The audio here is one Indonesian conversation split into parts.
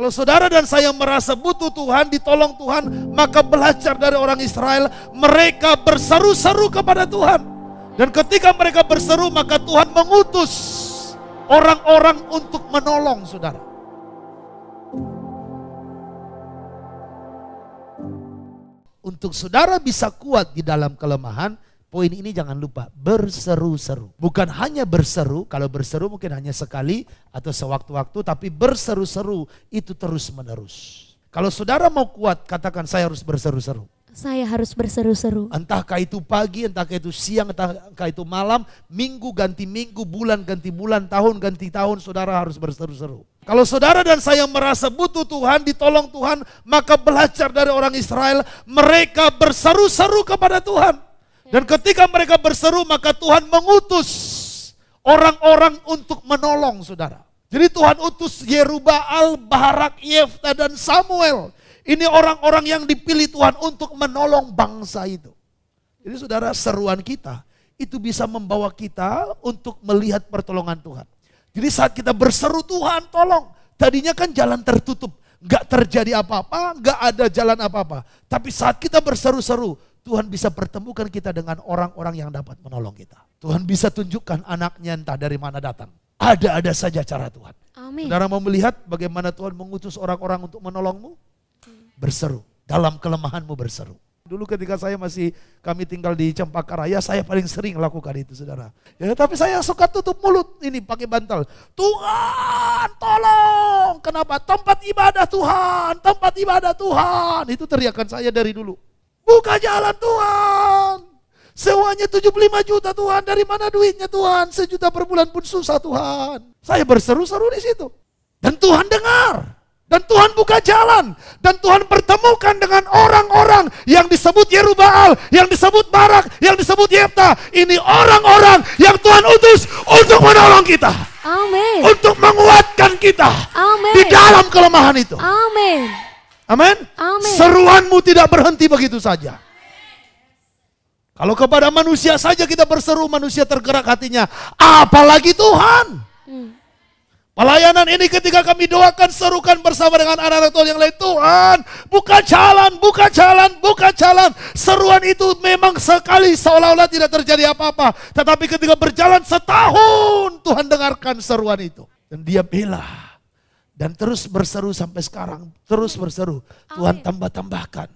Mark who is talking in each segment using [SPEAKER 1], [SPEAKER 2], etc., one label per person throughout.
[SPEAKER 1] Kalau saudara dan saya merasa butuh Tuhan, ditolong Tuhan, maka belajar dari orang Israel, mereka berseru-seru kepada Tuhan. Dan ketika mereka berseru, maka Tuhan mengutus orang-orang untuk menolong saudara. Untuk saudara bisa kuat di dalam kelemahan, poin ini jangan lupa, berseru-seru. Bukan hanya berseru, kalau berseru mungkin hanya sekali atau sewaktu-waktu, tapi berseru-seru itu terus-menerus. Kalau saudara mau kuat, katakan saya harus berseru-seru.
[SPEAKER 2] Saya harus berseru-seru.
[SPEAKER 1] Entahkah itu pagi, entahkah itu siang, entahkah itu malam, minggu ganti minggu, bulan ganti bulan, tahun ganti tahun, saudara harus berseru-seru. Kalau saudara dan saya merasa butuh Tuhan, ditolong Tuhan, maka belajar dari orang Israel, mereka berseru-seru kepada Tuhan. Dan ketika mereka berseru, maka Tuhan mengutus orang-orang untuk menolong saudara. Jadi Tuhan utus Yerubbaal, Barak, Yefta, dan Samuel. Ini orang-orang yang dipilih Tuhan untuk menolong bangsa itu. Jadi saudara, seruan kita itu bisa membawa kita untuk melihat pertolongan Tuhan. Jadi saat kita berseru, Tuhan tolong. Tadinya kan jalan tertutup, gak terjadi apa-apa, gak ada jalan apa-apa. Tapi saat kita berseru-seru, Tuhan bisa pertemukan kita dengan orang-orang yang dapat menolong kita. Tuhan bisa tunjukkan anaknya entah dari mana datang. Ada saja cara Tuhan.
[SPEAKER 2] Amin.
[SPEAKER 1] Saudara mau melihat bagaimana Tuhan mengutus orang-orang untuk menolongmu? Berseru, dalam kelemahanmu berseru. Dulu ketika kami tinggal di Cempaka Raya, saya paling sering lakukan itu saudara. Ya, tapi saya suka tutup mulut ini pakai bantal. Tuhan tolong, kenapa? Tempat ibadah Tuhan, tempat ibadah Tuhan. Itu teriakan saya dari dulu. Buka jalan Tuhan. Sewanya 75 juta Tuhan, dari mana duitnya Tuhan? 1 juta per bulan pun susah Tuhan. Saya berseru-seru di situ. Dan Tuhan dengar. Dan Tuhan buka jalan. Dan Tuhan pertemukan dengan orang-orang yang disebut Yerubbaal, yang disebut Barak, yang disebut Yefta. Ini orang-orang yang Tuhan utus untuk menolong kita.
[SPEAKER 2] Amin.
[SPEAKER 1] Untuk menguatkan kita.
[SPEAKER 2] Amin.
[SPEAKER 1] Di dalam kelemahan itu.
[SPEAKER 2] Amin.
[SPEAKER 1] Amin.
[SPEAKER 2] Amin.
[SPEAKER 1] Seruanmu tidak berhenti begitu saja. Kalau kepada manusia saja kita berseru, manusia tergerak hatinya. Apalagi Tuhan. Pelayanan ini ketika kami doakan, serukan bersama dengan anak-anak Tuhan yang lain. Tuhan, buka jalan, buka jalan, buka jalan. Seruan itu memang sekali seolah-olah tidak terjadi apa-apa. Tetapi ketika berjalan setahun, Tuhan dengarkan seruan itu. Dan dia bela. Dan terus berseru sampai sekarang. Terus berseru. Tuhan tambah-tambahkan.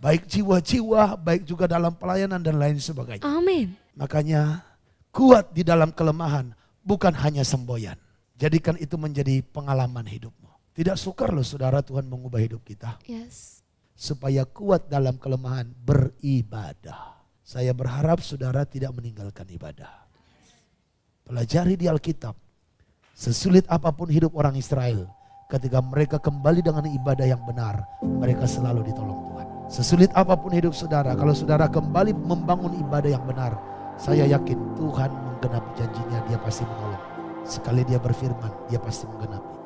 [SPEAKER 1] Baik jiwa-jiwa, baik juga dalam pelayanan dan lain sebagainya.
[SPEAKER 2] Amin.
[SPEAKER 1] Makanya kuat di dalam kelemahan, bukan hanya semboyan. Jadikan itu menjadi pengalaman hidupmu. Tidak sukar loh saudara, Tuhan mengubah hidup kita.
[SPEAKER 2] Yes.
[SPEAKER 1] Supaya kuat dalam kelemahan, beribadah. Saya berharap saudara tidak meninggalkan ibadah. Pelajari di Alkitab. Sesulit apapun hidup orang Israel, ketika mereka kembali dengan ibadah yang benar, mereka selalu ditolong Tuhan. Sesulit apapun hidup saudara, kalau saudara kembali membangun ibadah yang benar, saya yakin Tuhan menggenapi janjinya, dia pasti menolong. Sekali dia berfirman, dia pasti menggenapi.